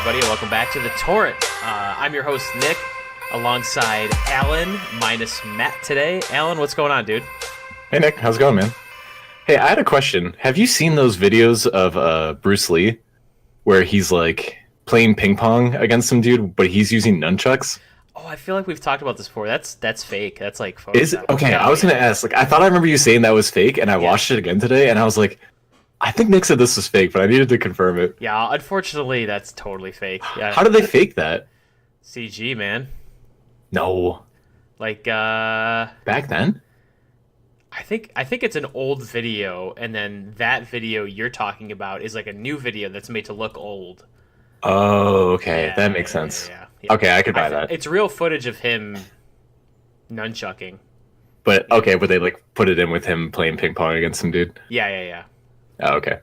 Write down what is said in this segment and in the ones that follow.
everybody, and welcome back to The Torrent. I'm your host, Nick, alongside Alan, minus Matt today. Alan, what's going on, dude? Hey, Nick. How's it going, man? Hey, I had a question. Have you seen those videos of Bruce Lee where he's, like, playing ping pong against some dude, but he's using nunchucks? Oh, I feel like we've talked about this before. That's fake. That's like Photoshop. Is it? Okay, I was going to ask. Like, I thought I remember you saying that was fake, and I watched it again today, and I was like, I think Nick said this was fake, but I needed to confirm it. Yeah, unfortunately, that's totally fake. Yeah. How did they fake that? CG, man. No. Like, Back then? I think it's an old video, and then that video you're talking about is like a new video that's made to look old. Oh, okay. That makes sense. Yeah. Okay, I could buy that. It's real footage of him nunchucking. But, okay, but they, like, put it in with him playing ping pong against some dude? Yeah. Oh, okay.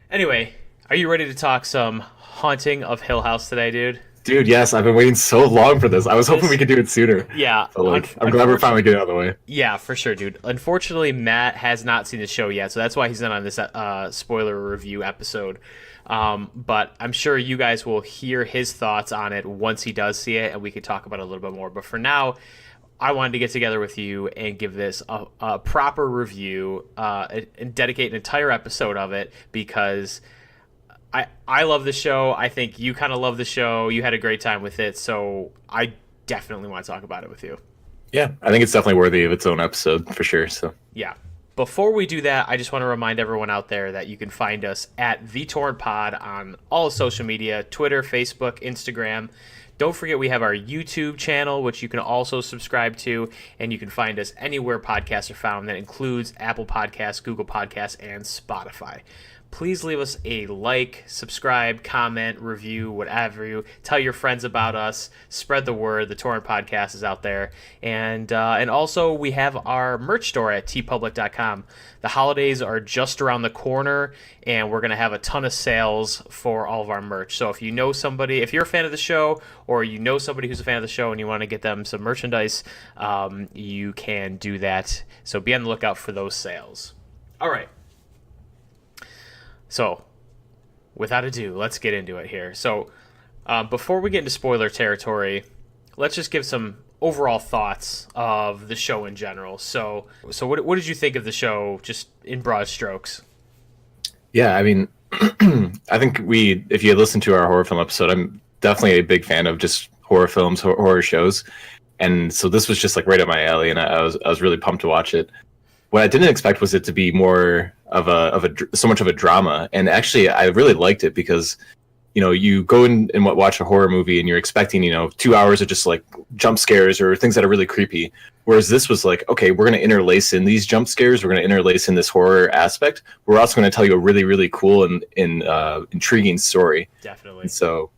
Anyway, are you ready to talk some Haunting of Hill House today, dude? Dude, yes, I've been waiting so long for this. I was hoping we could do it sooner. Yeah. So, like, I'm glad we're finally getting out of the way. Yeah, for sure, dude. Unfortunately, Matt has not seen the show yet, so that's why he's not on this spoiler review episode. But I'm sure you guys will hear his thoughts on it once he does see it, and we could talk about it a little bit more. But for now, I wanted to get together with you and give this a proper review and dedicate an entire episode of it because I love the show. I think you kind of love the show. You had a great time with it, so I definitely want to talk about it with you. Yeah, I think it's definitely worthy of its own episode for sure. So yeah. Before we do that, I just want to remind everyone out there that you can find us at The Torrent Pod on all social media, Twitter, Facebook, Instagram. Don't forget we have our YouTube channel, which you can also subscribe to, and you can find us anywhere podcasts are found. That includes Apple Podcasts, Google Podcasts, and Spotify. Please leave us a like, subscribe, comment, review, whatever you. Tell your friends about us. Spread the word. The Torrent Podcast is out there. And also we have our merch store at tpublic.com. The holidays are just around the corner, and we're going to have a ton of sales for all of our merch. So if you know somebody, if you're a fan of the show, or you know somebody who's a fan of the show and you want to get them some merchandise, you can do that. So be on the lookout for those sales. All right. So, without ado, let's get into it here. So, before we get into spoiler territory, let's just give some overall thoughts of the show in general. So what did you think of the show, just in broad strokes? yeah, I mean, I think if you listen to our horror film episode, I'm definitely a big fan of just horror films, horror shows, and so this was just like right up my alley, and I was really pumped to watch it. What I didn't expect was it to be more of so much of a drama, and actually I really liked it because, you know, you go in and watch a horror movie and you're expecting, 2 hours of just like jump scares or things that are really creepy, whereas this was like, okay, we're going to interlace in these jump scares, we're going to interlace in this horror aspect, we're also going to tell you a really, really cool and intriguing story. Definitely. And so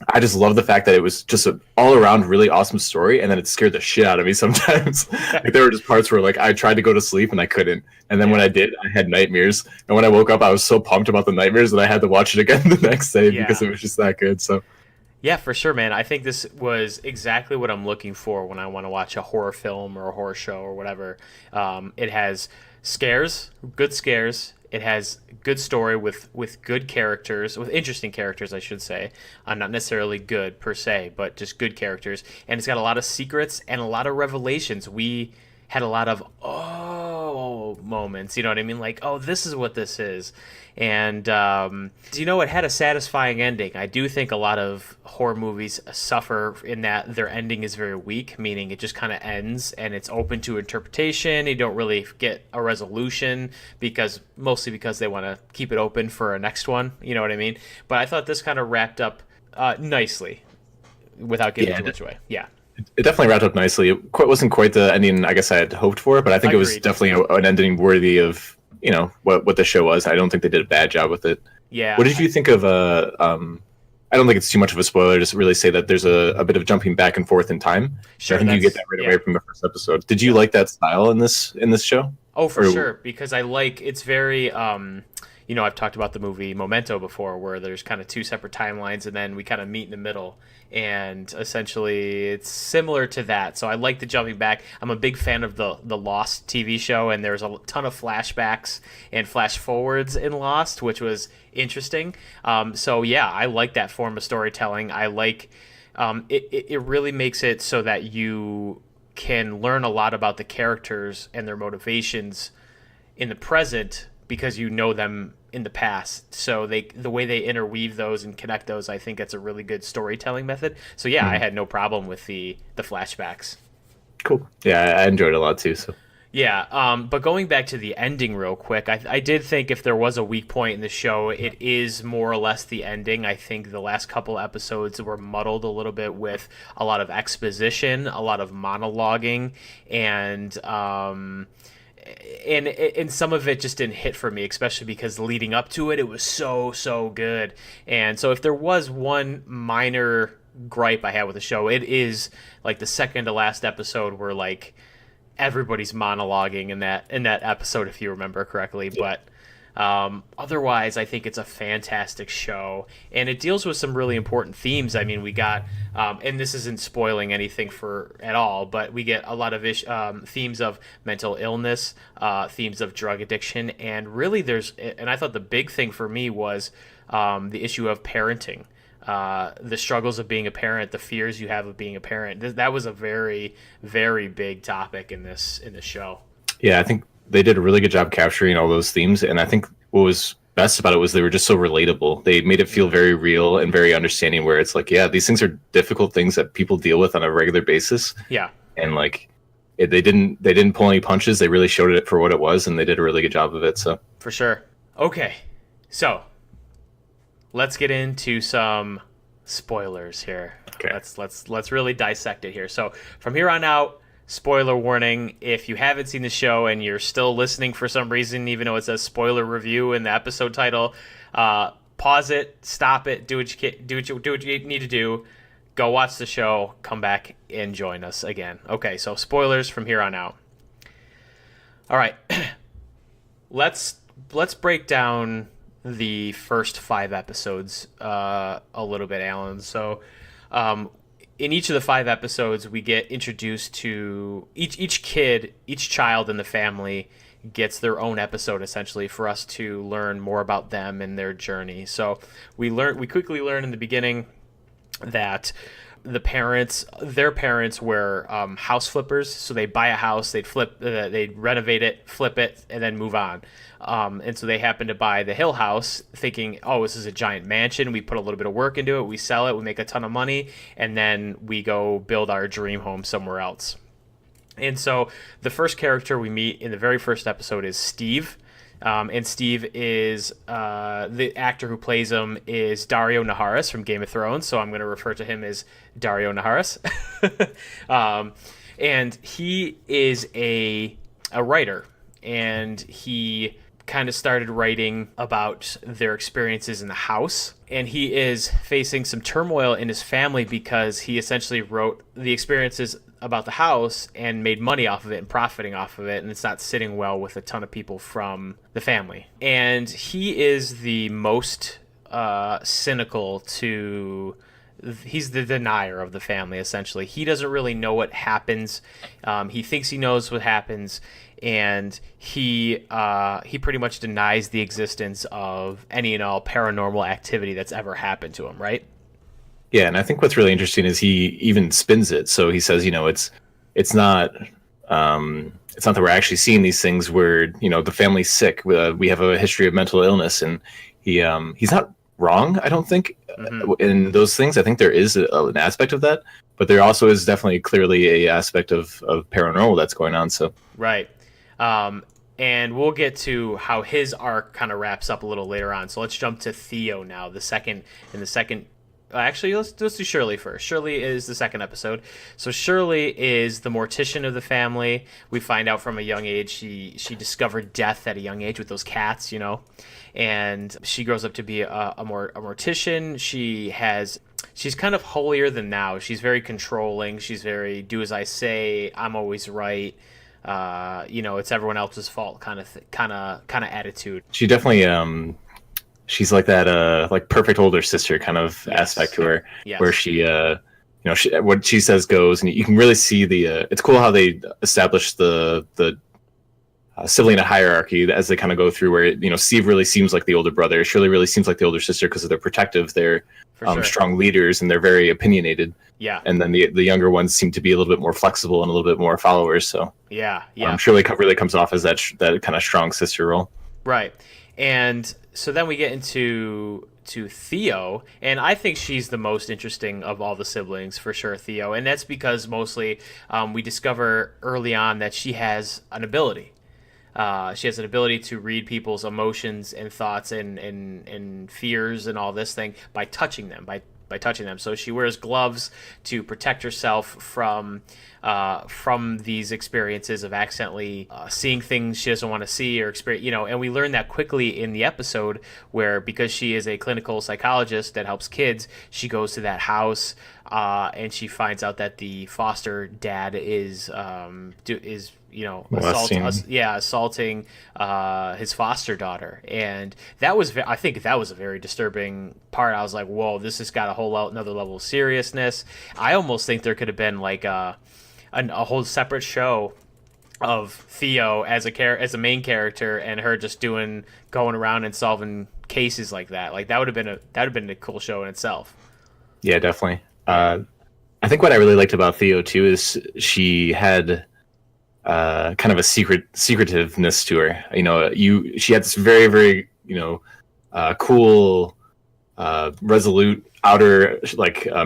I just love the fact that it was just an all-around really awesome story, and then it scared the shit out of me sometimes. Like, there were just parts where like I tried to go to sleep and I couldn't, and then when I did, I had nightmares. And when I woke up, I was so pumped about the nightmares that I had to watch it again the next day because it was just that good. So yeah, for sure, man. I think this was exactly what I'm looking for when I want to watch a horror film or a horror show or whatever. It has scares, good scares. It has good story with good characters, with interesting characters, I should say. Not necessarily good per se, but just good characters. And it's got a lot of secrets and a lot of revelations. We had a lot of moments, you know what I mean? Like, oh, this is what this is. And, it had a satisfying ending. I do think a lot of horror movies suffer in that their ending is very weak, meaning it just kind of ends and it's open to interpretation. You don't really get a resolution mostly because they want to keep it open for a next one. You know what I mean? But I thought this kind of wrapped up nicely without giving too much away. Yeah. It definitely wrapped up nicely. It wasn't quite the ending I guess I had hoped for, but I think it was definitely an ending worthy of, what the show was. I don't think they did a bad job with it. Yeah. What did you think of I don't think it's too much of a spoiler just really say that there's a bit of jumping back and forth in time. Sure, I think you get that right away from the first episode. Did you like that style in this show? Oh, for sure, because I like it's very I've talked about the movie Memento before, where there's kind of two separate timelines, and then we kind of meet in the middle. And essentially, it's similar to that. So I like the jumping back. I'm a big fan of the Lost TV show, and there's a ton of flashbacks and flash forwards in Lost, which was interesting. So yeah, I like that form of storytelling. I like it really makes it so that you can learn a lot about the characters and their motivations in the present because you know them in the past. So the way they interweave those and connect those, I think it's a really good storytelling method. So yeah, I had no problem with the flashbacks. Cool. Yeah, I enjoyed it a lot too. So Yeah, but going back to the ending real quick, I did think if there was a weak point in the show, it is more or less the ending. I think the last couple episodes were muddled a little bit with a lot of exposition, a lot of monologuing, and some of it just didn't hit for me, especially because leading up to it, it was so good. And so if there was one minor gripe I had with the show, it is like the second to last episode where like everybody's monologuing in that episode, if you remember correctly. But otherwise, I think it's a fantastic show, and it deals with some really important themes. I mean, we got, and this isn't spoiling anything for at all, but we get a lot of themes of mental illness, themes of drug addiction, and really and I thought the big thing for me was the issue of parenting. The struggles of being a parent, the fears you have of being a parent. That was a very, very big topic in this show. Yeah, I think they did a really good job capturing all those themes, and I think what was best about it was they were just so relatable. They made it feel very real and very understanding, where it's like, yeah, these things are difficult things that people deal with on a regular basis. Yeah. And like they didn't pull any punches. They really showed it for what it was, and they did a really good job of it. So for sure. Okay. So let's get into some spoilers here. Okay. Let's really dissect it here. So from here on out, spoiler warning. If you haven't seen the show and you're still listening for some reason, even though it says spoiler review in the episode title, pause it, stop it, do what you need to do. Go watch the show, come back and join us again. Okay, so spoilers from here on out. All right. Let's break down the first 5 episodes a little bit, Alan. So in each of the 5 episodes, we get introduced to each child in the family gets their own episode, essentially, for us to learn more about them and their journey. So we quickly learn in the beginning that their parents were house flippers. So they buy a house, they'd renovate it, flip it, and then move on. And so they happen to buy the Hill House thinking, oh, this is a giant mansion. We put a little bit of work into it. We sell it. We make a ton of money. And then we go build our dream home somewhere else. And so the first character we meet in the very first episode is Steve. And Steve is the actor who plays him is Dario Naharis from Game of Thrones. So I'm going to refer to him as Dario Naharis. And he is a writer. And he kind of started writing about their experiences in the house. And he is facing some turmoil in his family because he essentially wrote the experiences about the house and made money off of it and profiting off of it. And it's not sitting well with a ton of people from the family. And he is the most cynical to... He's the denier of the family, essentially. He doesn't really know what happens. He thinks he knows what happens, and he pretty much denies the existence of any and all paranormal activity that's ever happened to him, right? yeah, and I think what's really interesting is he even spins it. So he says, it's not that we're actually seeing these things where the family's sick. We have a history of mental illness, and he's not wrong, I don't think, in those things. I think there is an aspect of that, but there also is definitely clearly a aspect of paranormal that's going on. So right. And we'll get to how his arc kind of wraps up a little later on. So let's jump to Theo now, the second. Actually, let's do Shirley first. Shirley is the second episode. So Shirley is the mortician of the family. We find out from a young age she discovered death at a young age with those cats, and she grows up to be a mortician. She's kind of holier than thou. She's very controlling. She's very do as I say. I'm always right. it's everyone else's fault kind of attitude. She definitely she's like that like perfect older sister kind of Yes. aspect to her, Yes. where she what she says goes, and you can really see the it's cool how they establish the sibling hierarchy as they kind of go through, where Steve really seems like the older brother, Shirley really seems like the older sister because they're protective, they're For sure. strong leaders, and they're very opinionated. Yeah. And then the younger ones seem to be a little bit more flexible and a little bit more followers. So Yeah. Shirley really comes off as that kind of strong sister role. Right. And so then we get into Theo, and I think she's the most interesting of all the siblings, for sure, Theo. And that's because mostly we discover early on that she has an ability. She has an ability to read people's emotions and thoughts and fears and all this thing by touching them, by touching them. So she wears gloves to protect herself from these experiences of accidentally seeing things she doesn't want to see or experience. And we learn that quickly in the episode, where because she is a clinical psychologist that helps kids, she goes to that house and she finds out that the foster dad is assaulting his foster daughter. And I think that was a very disturbing part. I was like, whoa, this has got another level of seriousness. I almost think there could have been like a whole separate show of Theo as a main character, and her just going around and solving cases like that. Like that would have been a cool show in itself. Yeah, definitely. I think what I really liked about Theo too is she had kind of a secretiveness to her. She had this very, very cool, resolute outer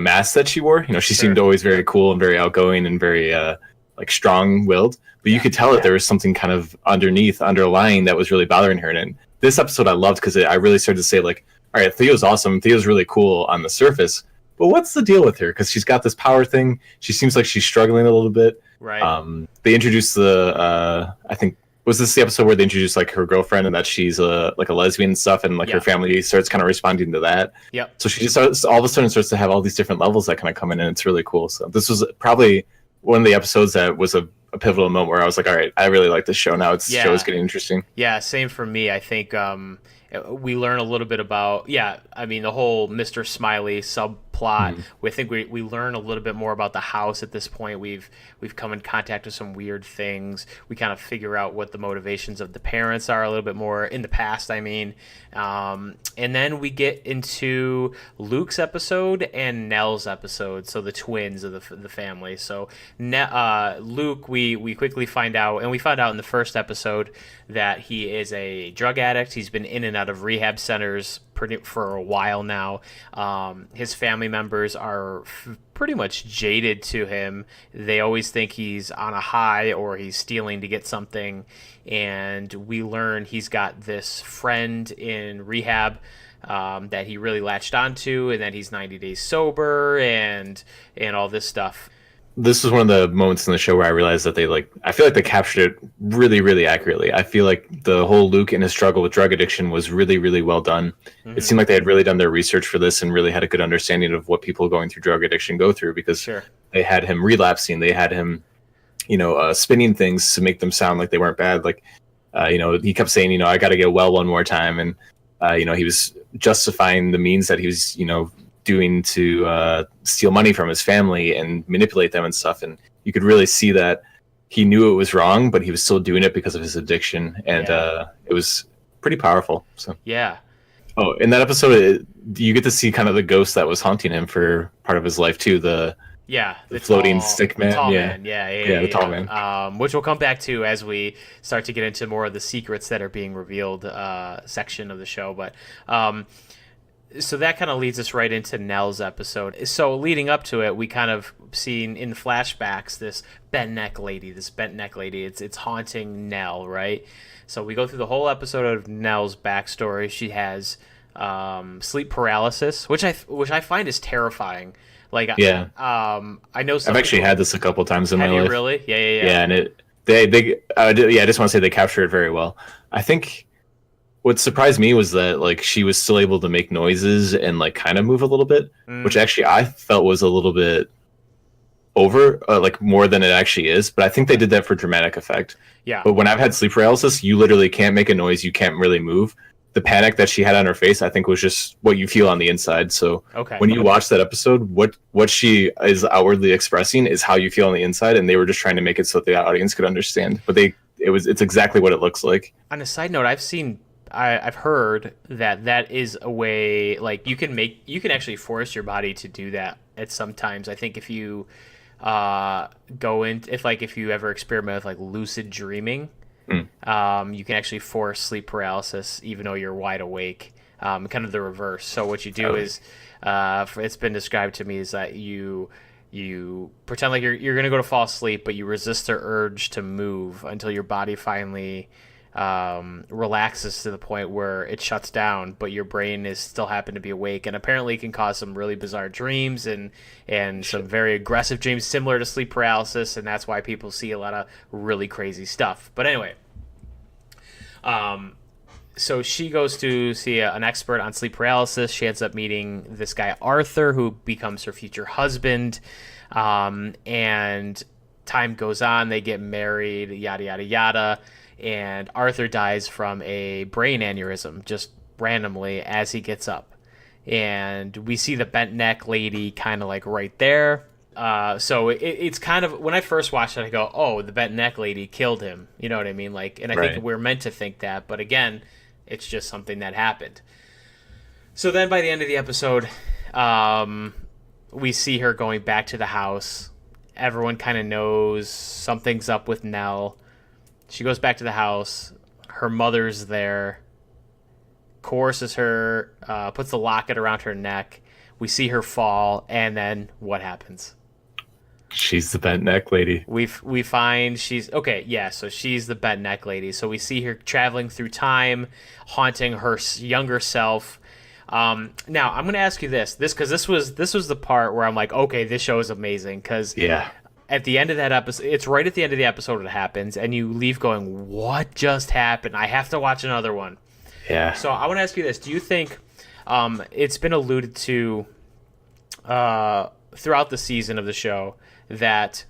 mask that she wore. She seemed always very cool and very outgoing and very strong-willed. But you could tell that there was something kind of underlying that was really bothering her. And this episode I loved because I really started to say all right, Theo's awesome. Theo's really cool on the surface. But what's the deal with her? Because she's got this power thing. She seems like she's struggling a little bit. Right. They introduced I think, was this the episode where they introduced her girlfriend and that she's a lesbian and stuff, and her family starts kind of responding to that. Yep. So she just all of a sudden starts to have all these different levels that kind of come in, and it's really cool. So this was probably one of the episodes that was a pivotal moment where I was like, all right, I really like this show now. Show is getting interesting. Yeah, same for me. I think we learn a little bit about the whole Mr. Smiley subplot. I think we learn a little bit more about the house at this point. We've come in contact with some weird things. We kind of figure out what the motivations of the parents are a little bit more in the past. And then we get into Luke's episode and Nell's episode, so the twins of the family. So Luke, we quickly find out, and we found out in the first episode that he is a drug addict. He's been in and out of rehab centers for a while now. His family members are pretty much jaded to him. They always think he's on a high or he's stealing to get something. And we learn he's got this friend in rehab that he really latched onto, and that he's 90 days sober and all this stuff. This was one of the moments in the show where I realized that I feel like they captured it really, really accurately. I feel like the whole Luke and his struggle with drug addiction was really, really well done. Mm-hmm. It seemed like they had really done their research for this and really had a good understanding of what people going through drug addiction go through, because they had him relapsing. They had him, spinning things to make them sound like they weren't bad. He kept saying, I got to get well one more time. And, he was justifying the means that he was, doing to steal money from his family and manipulate them and stuff. And you could really see that he knew it was wrong, but he was still doing it because of his addiction. And it was pretty powerful. So Oh, in that episode, you get to see kind of the ghost that was haunting him for part of his life too. The floating stick man. The tall man. The tall man. Which we'll come back to as we start to get into more of the secrets that are being revealed section of the show. But so that kind of leads us right into Nell's episode. So leading up to it, we kind of seen in flashbacks this bent neck lady. It's haunting Nell, right? So we go through the whole episode of Nell's backstory. She has sleep paralysis, which I find is terrifying. I know I've actually had this a couple times in my life. Have you really? Yeah. Yeah, and I just want to say they captured it very well. I think what surprised me was that she was still able to make noises and kind of move a little bit, which actually I felt was a little bit over like more than it actually is. But I think they did that for dramatic effect. Yeah. But when I've had sleep paralysis, you literally can't make a noise. You can't really move. The panic that she had on her face, I think, was just what you feel on the inside. So Okay. when you watch that episode, what she is outwardly expressing is how you feel on the inside, and they were just trying to make it so the audience could understand. But it's exactly what it looks like. On a side note, I've heard that is a way, like you can actually force your body to do that at sometimes. I think if you if you ever experiment with like lucid dreaming, you can actually force sleep paralysis even though you're wide awake. Kind of the reverse. So what you do is, it's been described to me is that you pretend like you're gonna go to fall asleep, but you resist the urge to move until your body finally relaxes to the point where it shuts down, but your brain is still happen to be awake, and apparently it can cause some really bizarre dreams and some very aggressive dreams similar to sleep paralysis, and that's why people see a lot of really crazy stuff. But anyway, so she goes to see an expert on sleep paralysis. She ends up meeting this guy Arthur, who becomes her future husband, and time goes on, they get married, yada yada yada. And Arthur dies from a brain aneurysm just randomly as he gets up. And we see the bent neck lady kind of like right there. So it's kind of, when I first watched it, I go, oh, the bent neck lady killed him. You know what I mean? Like, and I think we're meant to think that. But again, it's just something that happened. So then by the end of the episode, we see her going back to the house. Everyone kind of knows something's up with Nell. She goes back to the house. Her mother's there, coerces her, puts the locket around her neck. We see her fall, and then what happens? She's the bent neck lady. We find she's okay. Yeah, so she's the bent neck lady. So we see her traveling through time, haunting her younger self. Now I'm gonna ask you this because this was the part where I'm like, okay, this show is amazing because at the end of that episode, it's right at the end of the episode it happens, and you leave going, what just happened? I have to watch another one. Yeah. So I want to ask you this. Do you think it's been alluded to throughout the season of the show that,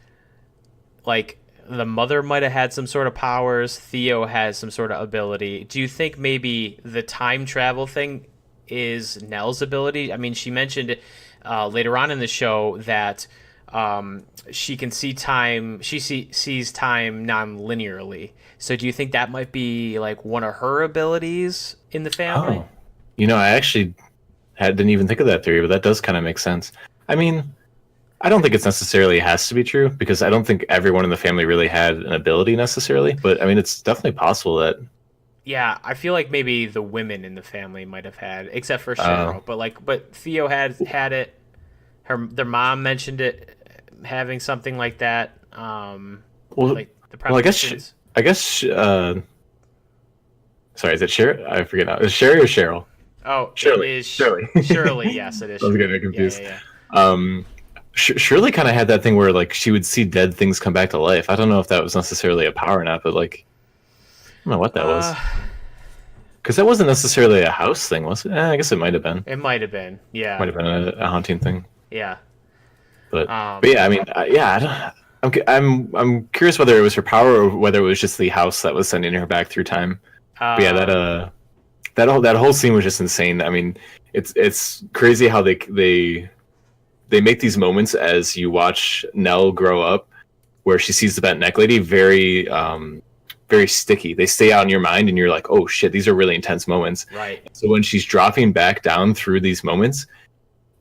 like, the mother might have had some sort of powers, Theo has some sort of ability? Do you think maybe the time travel thing is Nell's ability? I mean, she mentioned later on in the show that she can see time. She sees time non-linearly. So do you think that might be like one of her abilities in the family? Oh, I actually didn't even think of that theory, but that does kind of make sense. I mean, I don't think it's necessarily has to be true because I don't think everyone in the family really had an ability necessarily. But I mean, it's definitely possible that. Yeah, I feel like maybe the women in the family might have had, except for Cheryl. But Theo had it. Their mom mentioned it, having something like that. Like the I guess. Sorry, is it Sherry? I forget now. Is Sherry or Cheryl? Oh, Shirley. It is Shirley. Shirley. Yes, it is. I was getting confused. Yeah. Shirley kind of had that thing where like she would see dead things come back to life. I don't know if that was necessarily a power or not, but like I don't know what that was. Because that wasn't necessarily a house thing, was it? I guess it might have been. It might have been. Yeah. Might have been a haunting thing. Yeah. But yeah, I mean, I'm curious whether it was her power or whether it was just the house that was sending her back through time. But yeah, that whole scene was just insane. I mean, it's crazy how they make these moments as you watch Nell grow up, where she sees the bent neck lady, very very sticky. They stay out in your mind, and you're like, oh shit, these are really intense moments. Right. So when she's dropping back down through these moments,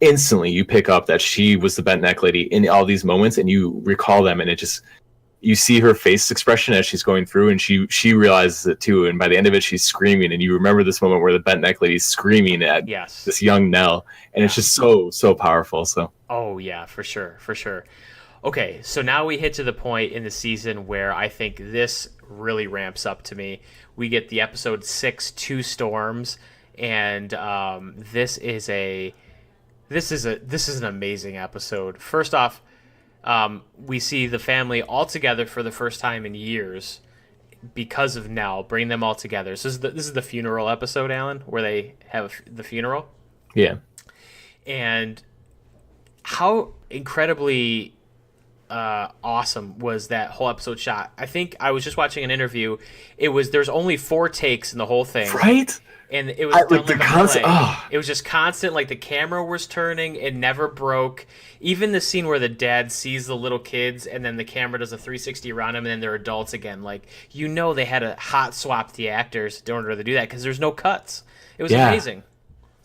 instantly you pick up that she was the bent neck lady in all these moments, and you recall them, and it just, you see her face expression as she's going through, and she realizes it too, and by the end of it she's screaming, and you remember this moment where the bent neck lady's screaming at this young Nell, and it's just so powerful. So yeah, for sure. Okay, so now we hit to the point in the season where I think this really ramps up to me. We get the episode 6, Two Storms, and this is an amazing episode. First off, we see the family all together for the first time in years because of Nell. Bring them all together. So this is the funeral episode, Alan, where they have the funeral. Yeah. And how incredibly awesome was that whole episode shot. I think I was just watching an interview. There's only 4 takes in the whole thing, Right? and it was done The like a concept. play. Oh, It was just constant, like the camera was turning, it never broke. Even the scene where the dad sees the little kids and then the camera does a 360 around them and then they're adults again. Like, they had to hot swap the actors in order to do that because there's no cuts. It was yeah. amazing.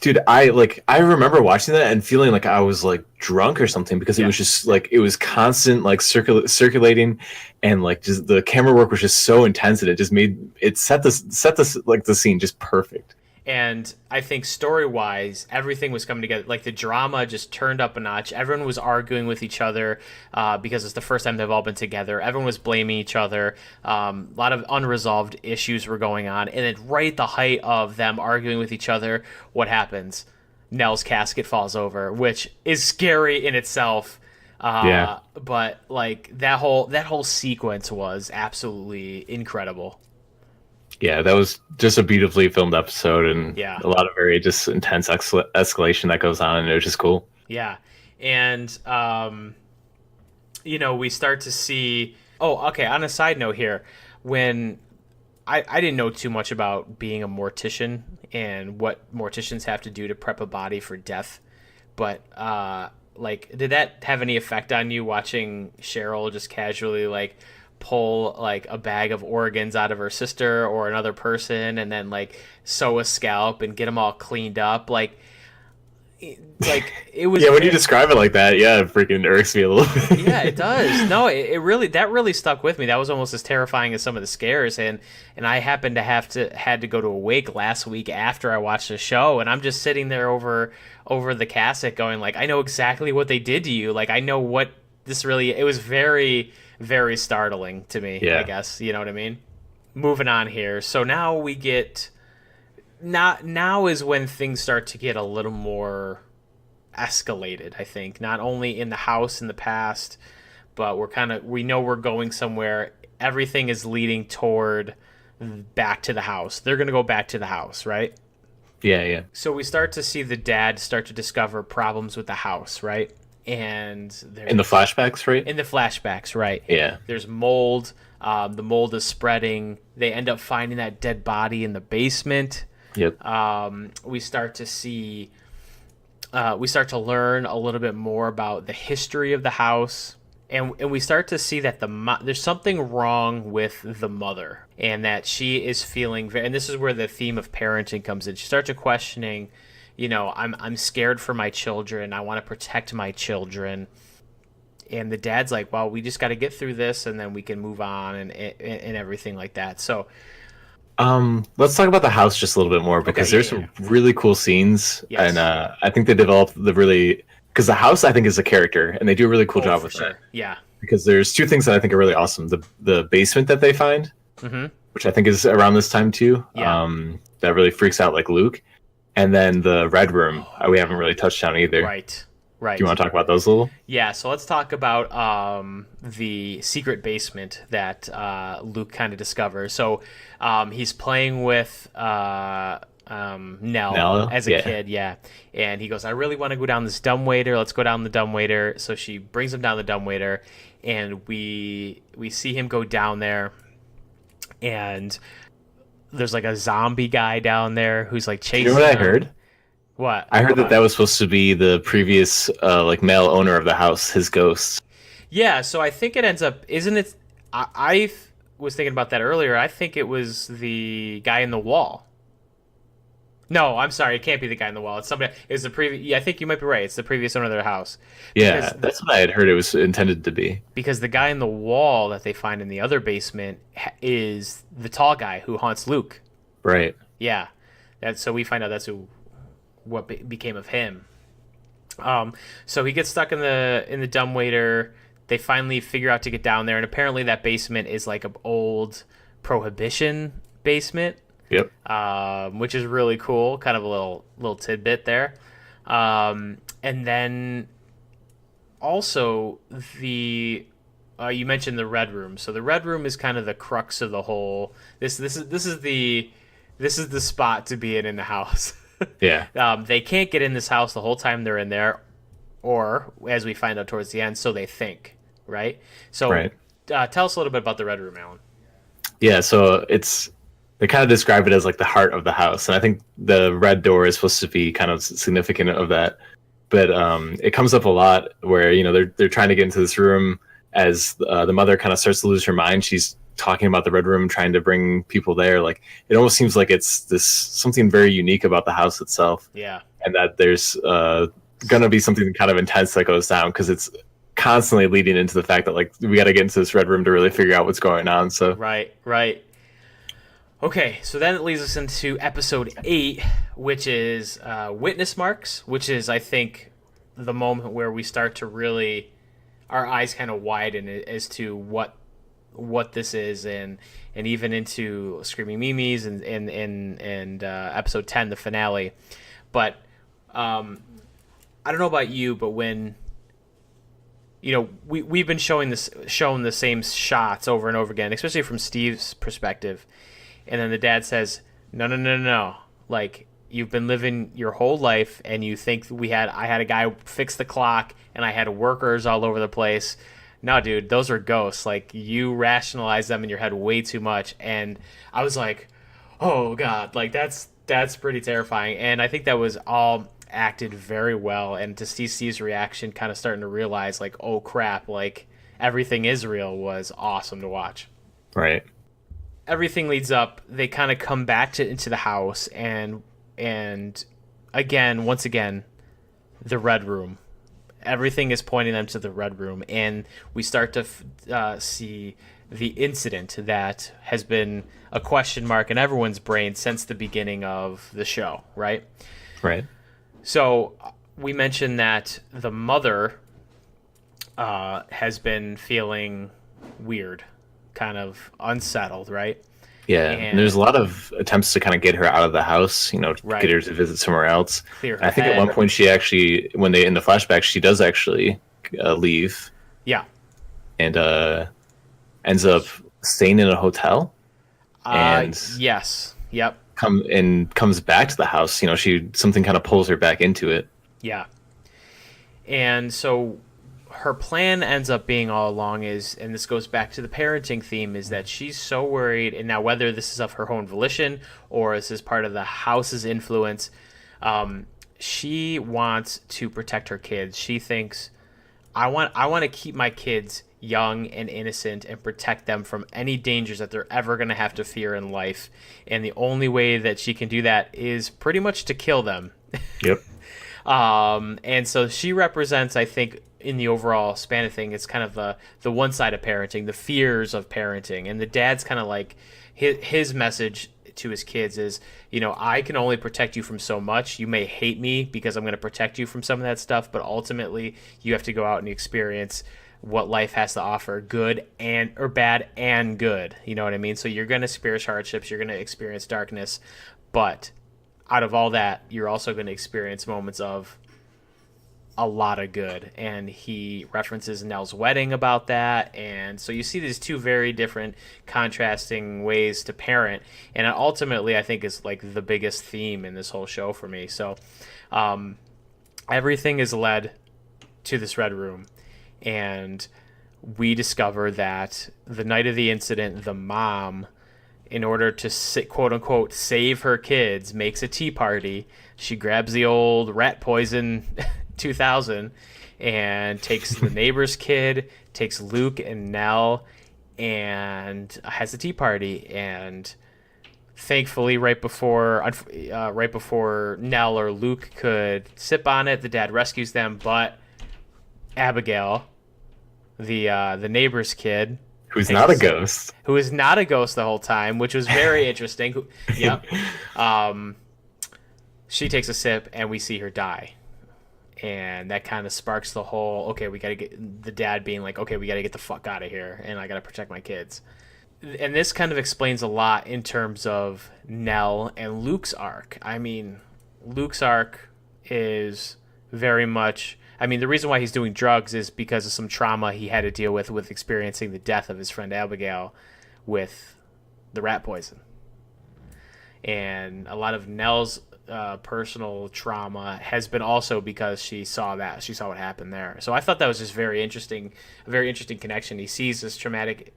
Dude, I remember watching that and feeling like I was like drunk or something because it was just like it was constant like circulating, and like just the camera work was just so intense and it just made it set this like the scene just perfect. And I think story-wise, everything was coming together. Like the drama just turned up a notch. Everyone was arguing with each other because it's the first time they've all been together. Everyone was blaming each other. A lot of unresolved issues were going on. And then right at the height of them arguing with each other, what happens? Nell's casket falls over, which is scary in itself. But like that whole sequence was absolutely incredible. Yeah, that was just a beautifully filmed episode and Yeah. a lot of very just intense escalation that goes on, and it was just cool. Yeah. And, we start to see. Oh, okay. On a side note here, when I didn't know too much about being a mortician and what morticians have to do to prep a body for death. But, did that have any effect on you watching Cheryl just casually, like, pull like a bag of organs out of her sister or another person and then like sew a scalp and get them all cleaned up like it was yeah, when you describe it like that, yeah, it freaking irks me a little bit. yeah, it does. No, it really stuck with me. That was almost as terrifying as some of the scares, and I happened to had to go to a wake last week after I watched the show, and I'm just sitting there over the cassette going like, I know exactly what they did to you. Like, I know what this really. It was very, very startling to me. Yeah. I guess you know what I mean. Moving on here, so now we get. Now is when things start to get a little more escalated, I think. Not only in the house in the past, but we know we're going somewhere. Everything is leading toward back to the house. They're going to go back to the house, right? Yeah. So we start to see the dad start to discover problems with the house, right? And in the flashbacks, right? In the flashbacks, right? Yeah. There's mold. The mold is spreading. They end up finding that dead body in the basement. Yep. We start to see. We start to learn a little bit more about the history of the house, and we start to see that there's something wrong with the mother, and that she is feeling and this is where the theme of parenting comes in. She starts to questioning, I'm scared for my children. I want to protect my children. And the dad's like, well, we just got to get through this, and then we can move on and everything like that. So. Let's talk about the house just a little bit more because there's some really cool scenes, yes. And I think they developed because the house I think is a character, and they do a really cool job with that. Yeah, because there's two things that I think are really awesome: the basement that they find, which I think is around this time too. Yeah. That really freaks out like Luke, and then the red room we haven't really touched on either. Right. Do you want to talk about those a little? Yeah, so let's talk about the secret basement that Luke kind of discovers. So he's playing with Nell as a kid, yeah. And he goes, I really want to go down this dumbwaiter. Let's go down the dumbwaiter. So she brings him down the dumbwaiter, and we see him go down there, and there's like a zombie guy down there who's like chasing him. You know what I heard? What? I heard that was supposed to be the previous like male owner of the house, his ghost. Yeah, so I think it ends up, isn't it? I was thinking about that earlier. I think it was the guy in the wall. No, I'm sorry. It can't be the guy in the wall. It's somebody. It's the previous. Yeah, I think you might be right. It's the previous owner of their house. Yeah, that's what I had heard it was intended to be. Because the guy in the wall that they find in the other basement is the tall guy who haunts Luke. Right. Yeah, so we find out that's what became of him. So he gets stuck in the dumbwaiter. They finally figure out to get down there, and apparently that basement is like an old prohibition basement. Yep. Which is really cool. Kind of a little tidbit there. And then also you mentioned the red room. So the red room is kind of the crux of the whole. This is the spot to be in the house. Yeah. They can't get in this house the whole time they're in there, or as we find out towards the end, so they think. right? So Right. tell us a little bit about the Red Room, Alan. Yeah, so they kind of describe it as like the heart of the house, and I think the red door is supposed to be kind of significant of that. But it comes up a lot where they're trying to get into this room as the mother kind of starts to lose her mind. She's talking about the red room, trying to bring people there. Like it almost seems like it's this something very unique about the house itself, Yeah. and that there's gonna be something kind of intense that goes down because it's constantly leading into the fact that like we got to get into this red room to really figure out what's going on. So Right, right. Okay, so then it leads us into episode 8, which is Witness Marks, which is, I think, the moment where we start to really, our eyes kind of widen as to what this is, and even into Screaming Mimes and episode 10, the finale. But I don't know about you, but when we've been shown the same shots over and over again, especially from Steve's perspective. And then the dad says, no, no, no, no, no. Like, you've been living your whole life, and you think I had a guy fix the clock, and I had workers all over the place. No, dude, those are ghosts. Like, you rationalize them in your head way too much. And I was like, oh, God. Like, that's pretty terrifying. And I think that was all acted very well. And to see Steve's reaction, kind of starting to realize, like, oh, crap, like, everything is real, was awesome to watch. right. Everything leads up. They kind of come back into the house, and once again, the Red Room. Everything is pointing them to the Red Room, and we start to see the incident that has been a question mark in everyone's brain since the beginning of the show, right? Right. So we mentioned that the mother has been feeling weird, kind of unsettled, right? Yeah, and there's a lot of attempts to kind of get her out of the house, Right. get her to visit somewhere else. Clear her I think head. at one point she actually, in the flashback, she does actually leave Yeah. and ends up staying in a hotel and Yes. Yep. comes back to the house. Something kind of pulls her back into it. Yeah. And so her plan ends up being all along is, and this goes back to the parenting theme, is that she's so worried, and now whether this is of her own volition or this is part of the house's influence, she wants to protect her kids. She thinks, I want to keep my kids young and innocent and protect them from any dangers that they're ever going to have to fear in life. And the only way that she can do that is pretty much to kill them. Yep. And so she represents, I think, in the overall span of things, it's kind of the one side of parenting, the fears of parenting. And the dad's kind of like, his message to his kids is, I can only protect you from so much. You may hate me because I'm going to protect you from some of that stuff, but ultimately you have to go out and experience what life has to offer, good or bad and good. You know what I mean? So you're going to experience hardships, you're going to experience darkness, but out of all that, you're also going to experience moments of a lot of good. And he references Nell's wedding about that. And so you see these two very different contrasting ways to parent. And ultimately, I think is like the biggest theme in this whole show for me. So everything is led to this Red Room. And we discover that the night of the incident, the mom, in order to quote unquote save her kids, makes a tea party. She grabs the old rat poison 2000 and takes the neighbor's kid, takes Luke and Nell, and has a tea party. And thankfully, right before Nell or Luke could sip on it, the dad rescues them. But Abigail, the neighbor's kid, Who's not a ghost. Who is not a ghost the whole time, which was very interesting. Yep. She takes a sip, and we see her die. And that kind of sparks the whole, okay, we got to get, the dad being like, okay, we got to get the fuck out of here, and I got to protect my kids. And this kind of explains a lot in terms of Nell and Luke's arc. I mean, Luke's arc is very much... the reason why he's doing drugs is because of some trauma he had to deal with experiencing the death of his friend Abigail with the rat poison. And a lot of Nell's personal trauma has been also because she saw what happened there. So I thought that was just very interesting, a very interesting connection. He sees this traumatic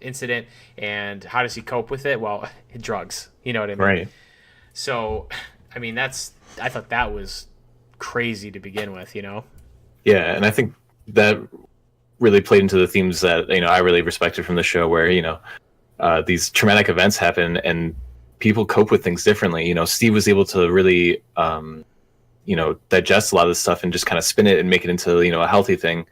incident, and how does he cope with it? Well, drugs. You know what I mean? Right. So, I mean, I thought that was crazy to begin with. You know? Yeah, and I think that really played into the themes that I really respected from the show, where these traumatic events happen and people cope with things differently. Steve was able to really digest a lot of this stuff and just kind of spin it and make it into a healthy thing,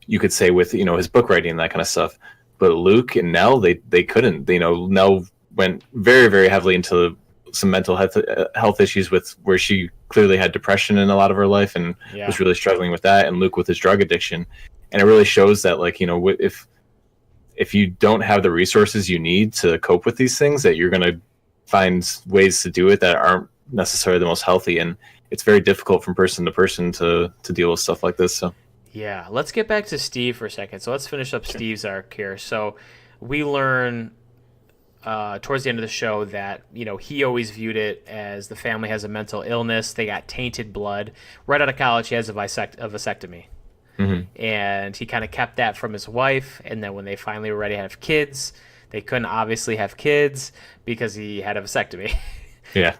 you could say, with his book writing and that kind of stuff. But Luke and Nell, they couldn't. Nell went very, very heavily into some mental health issues, with where she clearly had depression in a lot of her life and was really struggling with that, and Luke with his drug addiction. And it really shows that, like, if you don't have the resources you need to cope with these things, that you're going to find ways to do it that aren't necessarily the most healthy. And it's very difficult from person to person to deal with stuff like this. So yeah, let's get back to Steve for a second. So let's finish up Steve's arc here. So we learn towards the end of the show that he always viewed it as the family has a mental illness. They got tainted blood. Right out of college, he has a vasectomy. Mm-hmm. And he kind of kept that from his wife. And then when they finally were ready to have kids, they couldn't obviously have kids because he had a vasectomy. Yeah.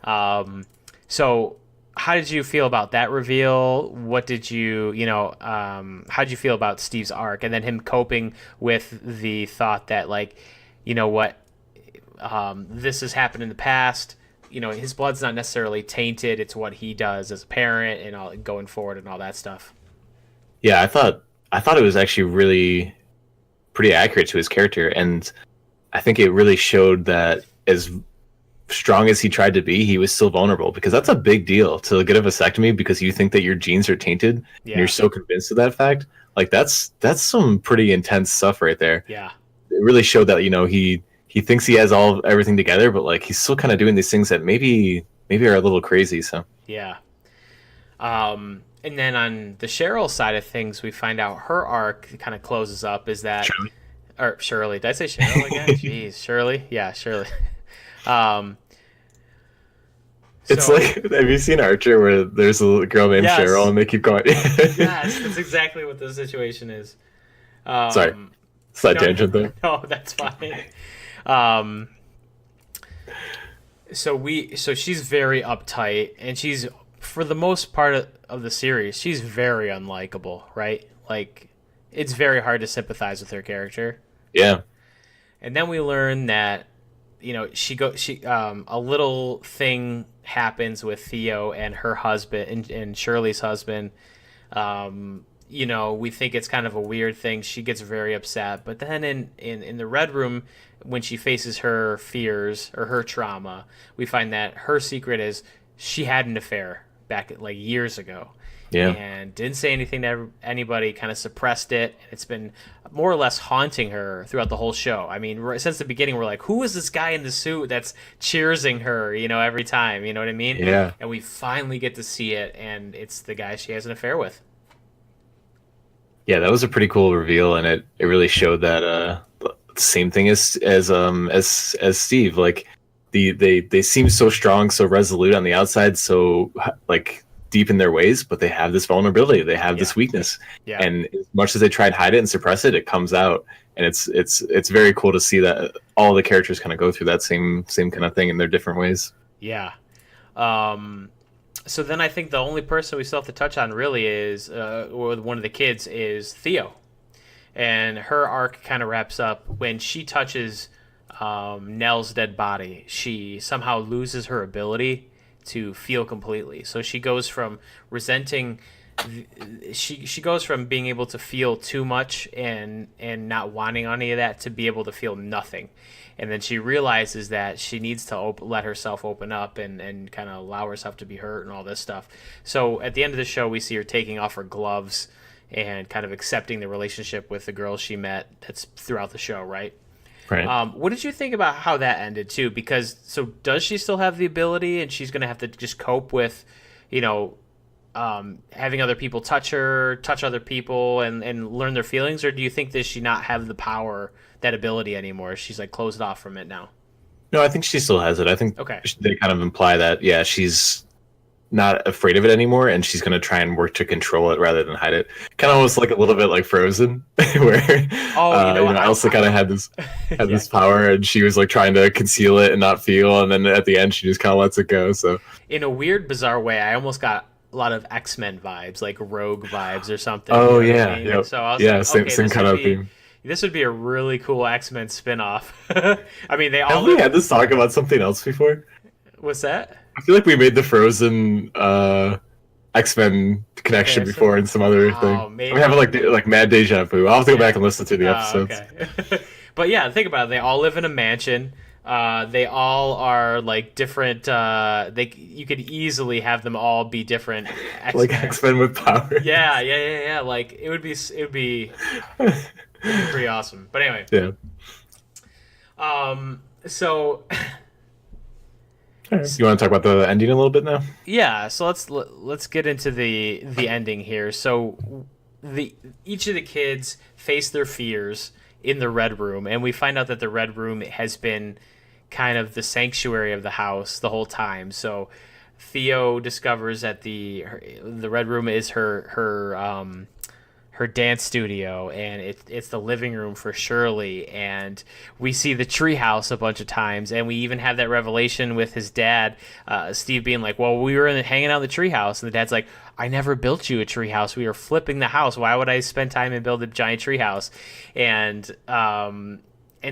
So how did you feel about that reveal? What did you, how did you feel about Steve's arc, and then him coping with the thought that, like, this has happened in the past. His blood's not necessarily tainted. It's what he does as a parent and all going forward and all that stuff. Yeah, I thought it was actually really pretty accurate to his character, and I think it really showed that as strong as he tried to be, he was still vulnerable, because that's a big deal to get a vasectomy because you think that your genes are tainted. Yeah. And you're so convinced of that fact. Like, that's some pretty intense stuff right there. Yeah. It really showed that, he thinks he has everything together, but, like, he's still kind of doing these things that maybe are a little crazy. So yeah. And then on the Cheryl side of things, we find out her arc kind of closes up. Is that Shirley? Did I say Cheryl again? Jeez, Shirley. Yeah, Shirley. It's like, have you seen Archer, where there's a girl named Cheryl and they keep going? Yes, that's exactly what the situation is. Sorry, slight tangent there. No, that's fine. So she's very uptight, and she's, for the most part of the series, she's very unlikable, right? Like, it's very hard to sympathize with her character. Yeah. And then we learn that, a little thing happens with Theo and her husband and Shirley's husband. We think it's kind of a weird thing. She gets very upset, but then in the Red Room, when she faces her fears or her trauma, we find that her secret is she had an affair back like years ago. Yeah. And didn't say anything to anybody, kind of suppressed it. And it's been more or less haunting her throughout the whole show. I mean, since the beginning, we're like, who is this guy in the suit that's cheersing her, every time? You know what I mean? Yeah. And we finally get to see it, and it's the guy she has an affair with. Yeah, that was a pretty cool reveal, and it really showed that same thing as Steve. Like, they seem so strong, so resolute on the outside, so, like, deep in their ways, but they have this vulnerability, they have this weakness. Yeah. And as much as they try and hide it and suppress it, it comes out. And it's very cool to see that all the characters kind of go through that same kind of thing in their different ways. Yeah. So then I think the only person we still have to touch on really is, or one of the kids, is Theo. And her arc kind of wraps up when she touches Nell's dead body. She somehow loses her ability to feel completely. So she goes from resenting, she goes from being able to feel too much and not wanting any of that to be able to feel nothing. And then she realizes that she needs to let herself open up and kind of allow herself to be hurt and all this stuff. So at the end of the show, we see her taking off her gloves and kind of accepting the relationship with the girl she met. That's throughout the show, right? Right. What did you think about how that ended too? Because does she still have the ability, and she's going to have to just cope with, having other people touch other people and learn their feelings, or do you think does she not have the power, that ability anymore? She's like closed off from it now. No, I think she still has it. I think they kind of imply that, yeah, she's not afraid of it anymore, and she's gonna try and work to control it rather than hide it. Kind of almost like a little bit like Frozen, where Oh, Elsa kind of had yeah. this power, and she was like trying to conceal it and not feel, and then at the end she just kind of lets it go. So In a weird, bizarre way, I almost got a lot of X-Men vibes, like Rogue vibes or something. oh You know what yeah, I mean? yep. So I was Yeah, like, same okay, same kind of theme. this would be a really cool X-Men spin-off. I mean, they all Have we live. had this talk about something else before? What's that? I feel like we made the Frozen X-Men connection Okay, so before in some other thing. oh, I'm having maybe. like mad deja vu. I'll have to go back Yeah. and listen to the episodes. Okay. But yeah, think about it. They all live in a mansion. They all are like different. You could easily have them all be different Like X-Men. X-Men with power. Yeah. Like it'd be pretty awesome. But anyway, Yeah. so All right. You want to talk about the ending a little bit now? yeah, so let's get into the ending here. So the each of the kids face their fears in the red room, and we find out that the red room has been kind of the sanctuary of the house the whole time. So Theo discovers that the red room is her dance studio, and it's the living room for Shirley, and we see the treehouse a bunch of times, and we even have that revelation with his dad, Steve, being like, well, we were hanging out in the treehouse, and the dad's like, I never built you a treehouse, we were flipping the house, why would I spend time and build a giant treehouse? And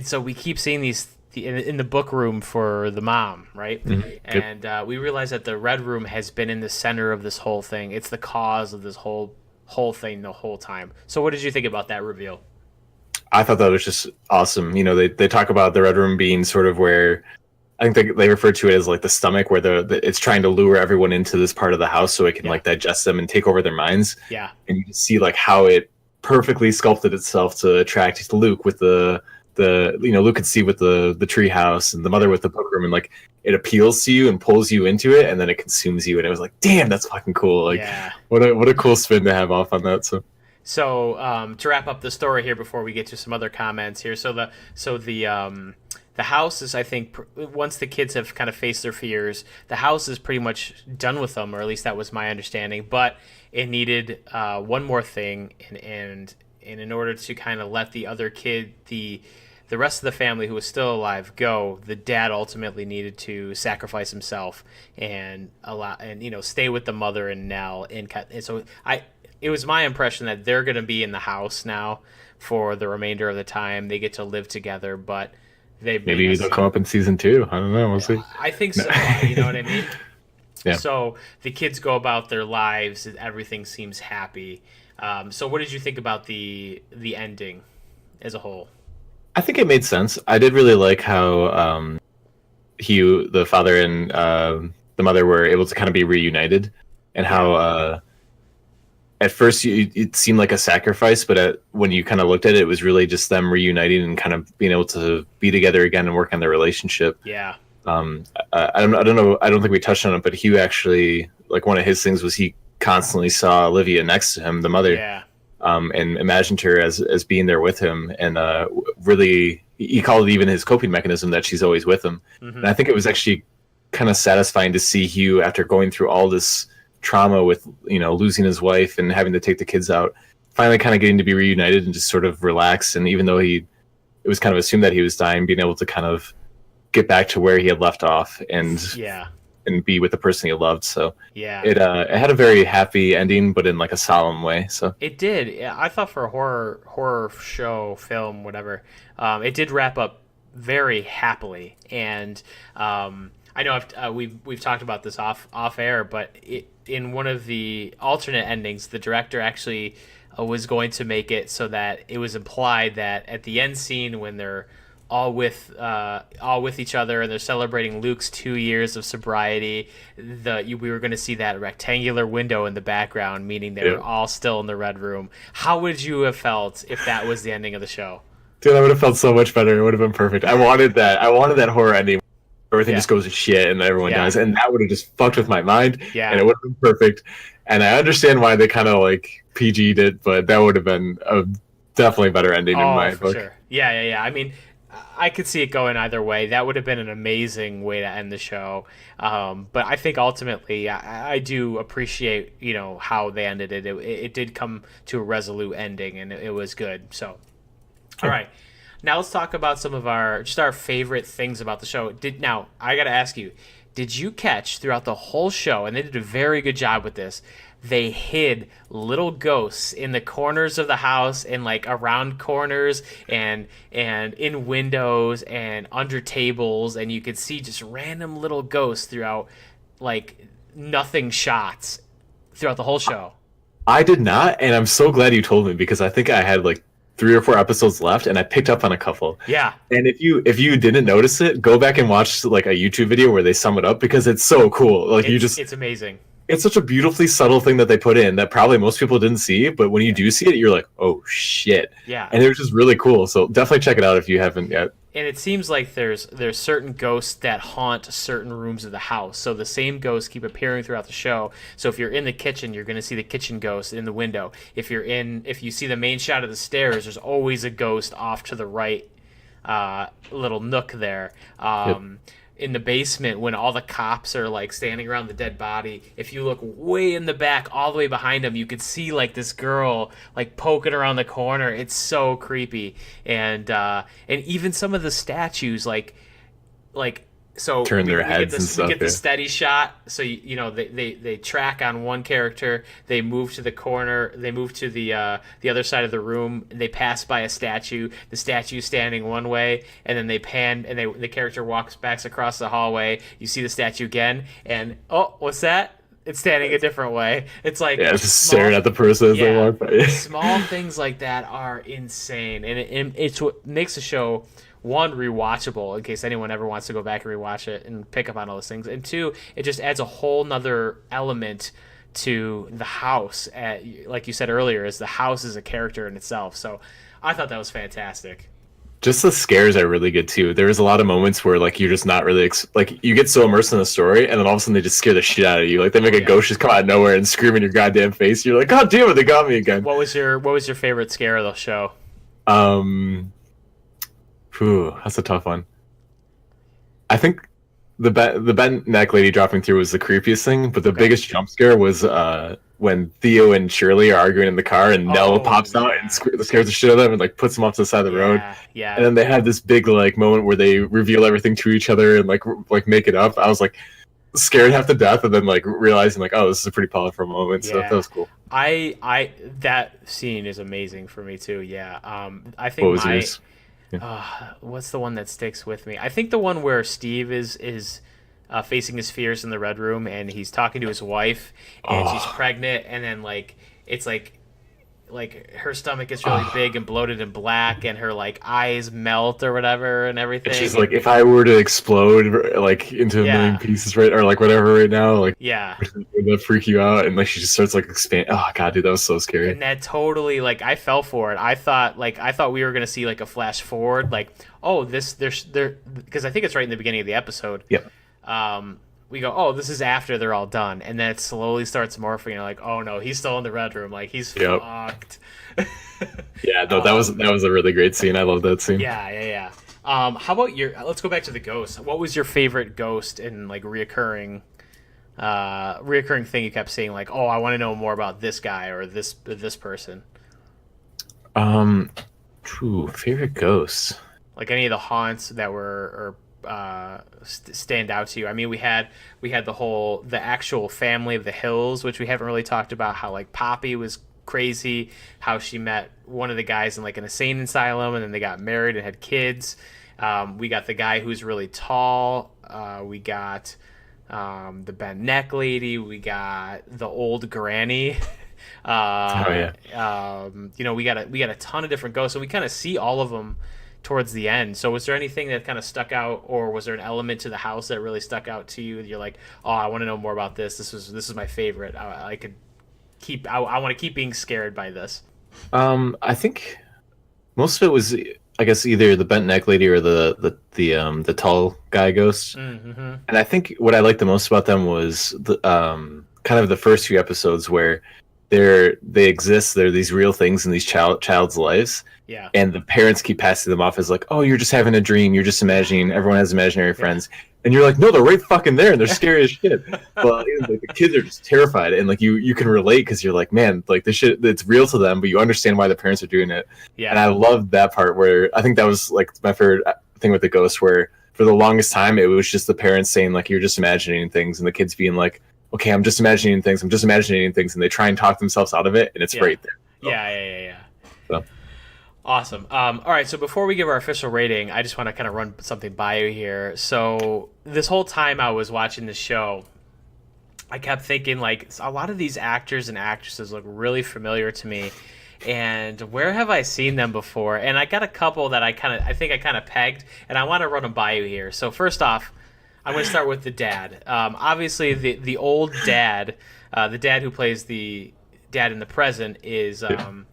so we keep seeing these in the book room for the mom, right? Mm-hmm. And we realize that the red room has been in the center of this whole thing. It's the cause of this whole thing the whole time. So what did you think about that reveal? I thought that was just awesome. They talk about the Red Room being sort of where I think they refer to it as like the stomach, where it's trying to lure everyone into this part of the house so it can like digest them and take over their minds. Yeah. And you can see like how it perfectly sculpted itself to attract Luke with the Luke could see with the tree house, and the mother with the book room, and like it appeals to you and pulls you into it, and then it consumes you. And it was like, damn, that's fucking cool. Like, yeah. what a cool spin to have off on that. So to wrap up the story here before we get to some other comments here, the house is, I think, once the kids have kind of faced their fears, the house is pretty much done with them, or at least that was my understanding. But it needed one more thing, and in order to kind of let the other kid, the rest of the family who was still alive go, the dad ultimately needed to sacrifice himself and stay with the mother and Nell. And so it was my impression that they're going to be in the house now for the remainder of the time. They get to live together, but maybe they'll come up in season 2. I don't know. We'll see. I think so. You know what I mean? Yeah. So the kids go about their lives. Everything seems happy. So what did you think about the ending as a whole? I think it made sense. I did really like how Hugh, the father, and the mother were able to kind of be reunited, and how at first it seemed like a sacrifice, but when you kind of looked at it, it was really just them reuniting and kind of being able to be together again and work on their relationship. Yeah. I don't know. I don't think we touched on it, but Hugh actually, like, one of his things was he constantly saw Olivia next to him, the mother. Yeah. And imagined her as being there with him, and really he called it even his coping mechanism that she's always with him. Mm-hmm. And I think it was actually kind of satisfying to see Hugh, after going through all this trauma with losing his wife and having to take the kids out, finally kind of getting to be reunited and just sort of relax. And even though it was kind of assumed that he was dying, being able to kind of get back to where he had left off and be with the person he loved. So yeah, it had a very happy ending, but in like a solemn way. So it did. Yeah, I thought for a horror show, film, whatever, it did wrap up very happily. And I know we've talked about this off air, but in one of the alternate endings, the director actually was going to make it so that it was implied that at the end scene, when they're all with each other and they're celebrating Luke's 2 years of sobriety, we were going to see that rectangular window in the background, meaning they were all still in the red room. How would you have felt if that was the ending of the show? Dude, I would have felt so much better. It would have been perfect. I wanted that horror ending. Everything just goes to shit and everyone dies, and that would have just fucked with my mind. Yeah. And it would have been perfect. And I understand why they kind of like PG'd it, but that would have been a definitely better ending in my book. Sure. Yeah. I mean, I could see it going either way. That would have been an amazing way to end the show. But I think ultimately, I do appreciate how they ended it. It did come to a resolute ending, and it was good. So, all right, now let's talk about some of our favorite things about the show. Now I got to ask you, did you catch throughout the whole show? And they did a very good job with this. They hid little ghosts in the corners of the house and like around corners and in windows and under tables, and you could see just random little ghosts throughout, like, nothing shots throughout the whole show. I did not, and I'm so glad you told me, because I think I had like 3 or 4 episodes left, and I picked up on a couple. Yeah. And if you didn't notice it, go back and watch like a YouTube video where they sum it up, because it's so cool. Like, it's amazing. It's such a beautifully subtle thing that they put in that probably most people didn't see, but when you do see it, you're like, oh shit. Yeah. And it was just really cool. So definitely check it out if you haven't yet. And it seems like there's certain ghosts that haunt certain rooms of the house. So the same ghosts keep appearing throughout the show. So if you're in the kitchen, you're going to see the kitchen ghost in the window. If you see the main shot of the stairs, there's always a ghost off to the right, little nook there. Yep. In the basement, when all the cops are like standing around the dead body, if you look way in the back, all the way behind them, you could see like this girl like poking around the corner. It's so creepy. And even some of the statues, like so turn their heads and stuff. We get the steady shot. So they track on one character. They move to the corner. They move to the other side of the room. They pass by a statue. The statue standing one way, and then they pan, and the character walks back across the hallway. You see the statue again, and oh, what's that? It's standing a different way. It's like, yeah, just staring at the person as they walk by. Small things like that are insane, and it's what makes the show, one, rewatchable in case anyone ever wants to go back and rewatch it and pick up on all those things, and two, it just adds a whole nother element to the house. Like you said earlier, is the house is a character in itself. So I thought that was fantastic. Just the scares are really good too. There was a lot of moments where like you're just not really like you get so immersed in the story, and then all of a sudden they just scare the shit out of you. Like they make a ghost just come out of nowhere and scream in your goddamn face. You're like, God damn it, they got me again. What was your favorite scare of the show? That's a tough one. I think the bent neck lady dropping through was the creepiest thing, but the biggest jump scare was when Theo and Shirley are arguing in the car, and Nell pops out and scares the shit out of them and like puts them off to the side of the road. Yeah. And then they have this big like moment where they reveal everything to each other and like make it up. I was like scared half to death, and then like realizing like, oh, this is a pretty powerful moment. So that was cool. I that scene is amazing for me too. Yeah. I think what was yours? What's the one that sticks with me? I think the one where Steve is facing his fears in the red room, and he's talking to his wife, and she's pregnant, and then like it's like her stomach gets really big and bloated and black, and her like eyes melt or whatever and everything. And she's like, if I were to explode like into a million pieces, right, or like whatever right now, like would that freak you out? And like she just starts like expand. Oh god, dude, that was so scary. And that totally, like, I fell for it. I thought we were gonna see like a flash forward, like, oh, there's because I think it's right in the beginning of the episode. Yep. We go, oh, this is after they're all done, and then it slowly starts morphing. And you're like, oh no, he's still in the red room, like he's fucked. Yeah, no, that was a really great scene. I love that scene. Yeah. How about let's go back to the ghost. What was your favorite ghost and like reoccurring thing you kept seeing? Like, oh, I want to know more about this guy or this person. Favorite ghosts. Like any of the haunts that were stand out to you. I mean, we had the actual family of the Hills, which we haven't really talked about. How like Poppy was crazy, how she met one of the guys in like an insane asylum, and then they got married and had kids. We got the guy who's really tall. We got the bent neck lady. We got the old granny. We got a ton of different ghosts, and we kind of see all of them towards the end. So was there anything that kind of stuck out, or was there an element to the house that really stuck out to you? You're like, oh, I want to know more about this. This is my favorite. I want to keep being scared by this. I think most of it was, I guess, either the bent neck lady or the tall guy ghost. Mm-hmm. And I think what I liked the most about them was the kind of the first few episodes where they exist. They're these real things in these child's lives. Yeah. And the parents keep passing them off as like, oh, you're just having a dream. You're just imagining. Everyone has imaginary friends. And you're like, no, they're right fucking there, and they're scary as shit. But like, the kids are just terrified, and like you can relate because you're like, man, like this shit, it's real to them, but you understand why the parents are doing it. Yeah. And I love that part where I think that was like my favorite thing with the ghost, where for the longest time it was just the parents saying like you're just imagining things, and the kids being like, okay, I'm just imagining things, and they try and talk themselves out of it, and it's right there. So, Yeah. So. Awesome. All right, so before we give our official rating, I just want to kind of run something by you here. So this whole time I was watching the show, I kept thinking, like, a lot of these actors and actresses look really familiar to me, and where have I seen them before? And I got a couple that I think I kind of pegged, and I want to run them by you here. So first off, I'm going to start with the dad. Obviously, the old dad, the dad who plays the dad in the present is from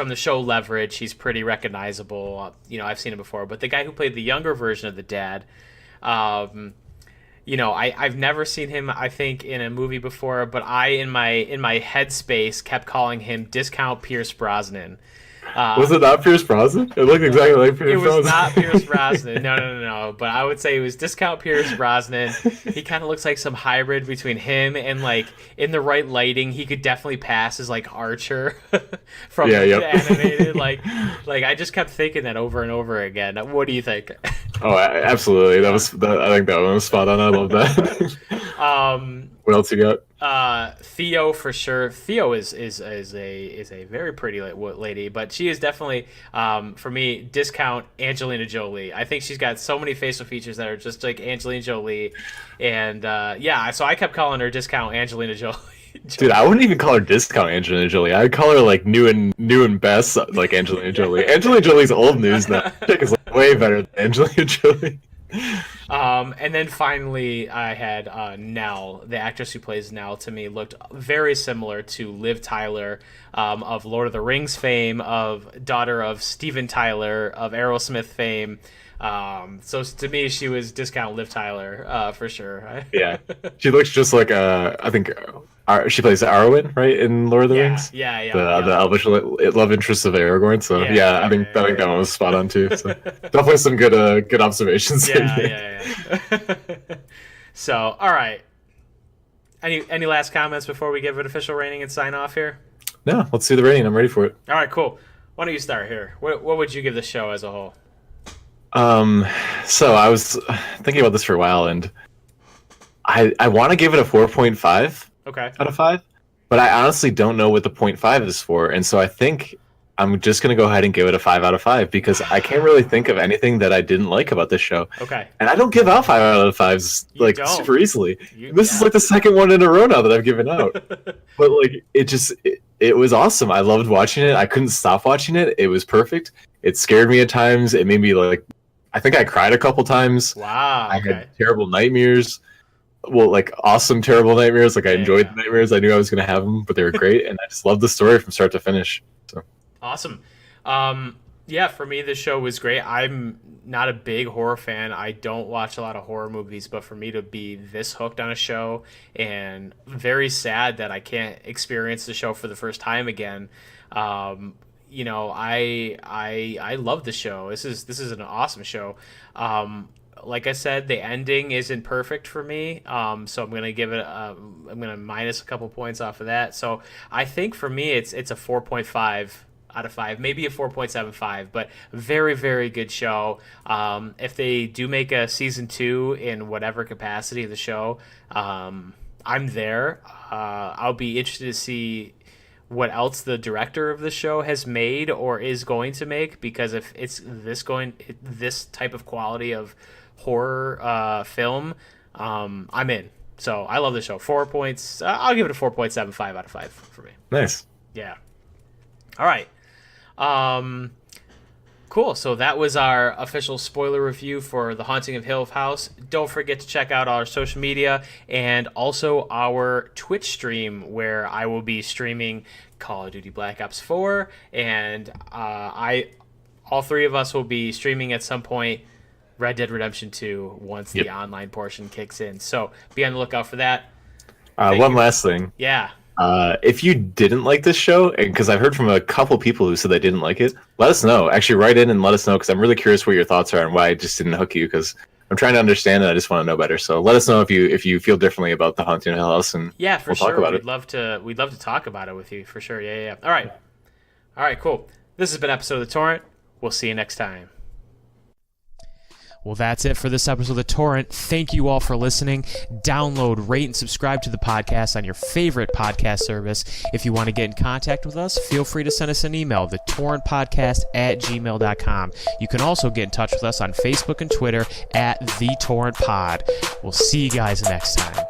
the show Leverage. He's pretty recognizable. I've seen him before. But the guy who played the younger version of the dad, I've never seen him, I think, in a movie before. But in my headspace kept calling him Discount Pierce Brosnan. Was it not Pierce Brosnan? It looked exactly like Pierce Brosnan. It was not Pierce Brosnan. No. But I would say it was Discount Pierce Brosnan. He kind of looks like some hybrid between him and, like, in the right lighting, he could definitely pass as, like, Archer from the animated. Like I just kept thinking that over and over again. What do you think? Oh, absolutely. I think that one was spot on. I love that. What else you got? Theo for sure. Theo is a very pretty lady, but she is definitely for me discount Angelina Jolie. I think she's got so many facial features that are just like Angelina Jolie, and so I kept calling her discount Angelina Jolie. Dude, I wouldn't even call her discount Angelina Jolie. I'd call her like new and best like Angelina Jolie. Angelina Jolie's old news now. Chick is like way better than Angelina Jolie. And then finally I had Nell, the actress who plays Nell. To me looked very similar to Liv Tyler of Lord of the Rings fame, of daughter of Steven Tyler of Aerosmith fame. So to me she was discount Liv Tyler for sure. Yeah, she looks just like I think she plays Arwen, right, in Lord of the Rings. Yeah. The elvish love interest of Aragorn. So I think that one was spot on too. So definitely some good observations. Yeah. So, all right. Any last comments before we give an official rating and sign off here? No, let's do the rating. I'm ready for it. All right, cool. Why don't you start here? What would you give the show as a whole? So I was thinking about this for a while, and I want to give it a 4.5. Okay. Out of 5, but I honestly don't know what the 0.5 is for, and so I think I'm just gonna go ahead and give it a 5 out of 5 because I can't really think of anything that I didn't like about this show. Okay. And I don't give out 5 out of 5s like super easily. This is like the second one in a row now that I've given out. But like it was awesome. I loved watching it. I couldn't stop watching it. It was perfect. It scared me at times. It made me like, I think I cried a couple times. Wow. I had terrible nightmares. Well, like awesome, terrible nightmares. Like I enjoyed the nightmares. I knew I was going to have them, but they were great, and I just loved the story from start to finish. So awesome. For me, this show was great. I'm not a big horror fan. I don't watch a lot of horror movies, but for me to be this hooked on a show, and very sad that I can't experience the show for the first time again. I love the show. This is an awesome show. Like I said, the ending isn't perfect for me, so I'm gonna give it. I'm gonna minus a couple points off of that. So I think for me, it's a 4.5 out of 5, maybe a 4.75, but very, very good show. If they do make a season 2 in whatever capacity of the show, I'm there. I'll be interested to see what else the director of the show has made or is going to make, because if it's this type of quality of horror film, I'm in. So I love the show. 4 points. I'll give it a 4.75 out of 5 for me. Nice. Yeah. All right. Cool. So that was our official spoiler review for The Haunting of Hill House. Don't forget to check out our social media and also our Twitch stream, where I will be streaming Call of Duty Black Ops 4, and all three of us will be streaming at some point Red Dead Redemption 2 once the online portion kicks in. So be on the lookout for that. One last thing. Yeah. If you didn't like this show, and because I've heard from a couple people who said they didn't like it, let us know. Actually, write in and let us know, because I'm really curious what your thoughts are and why it just didn't hook you. Because I'm trying to understand and I just want to know better. So let us know if you feel differently about the Haunting of Hill House, and Yeah, for we'll sure. talk about We'd it. love to talk about it with you for sure. Yeah. All right, cool. This has been episode of The Torrent. We'll see you next time. Well, that's it for this episode of The Torrent. Thank you all for listening. Download, rate, and subscribe to the podcast on your favorite podcast service. If you want to get in contact with us, feel free to send us an email, thetorrentpodcast@gmail.com. You can also get in touch with us on Facebook and Twitter @TheTorrentPod. We'll see you guys next time.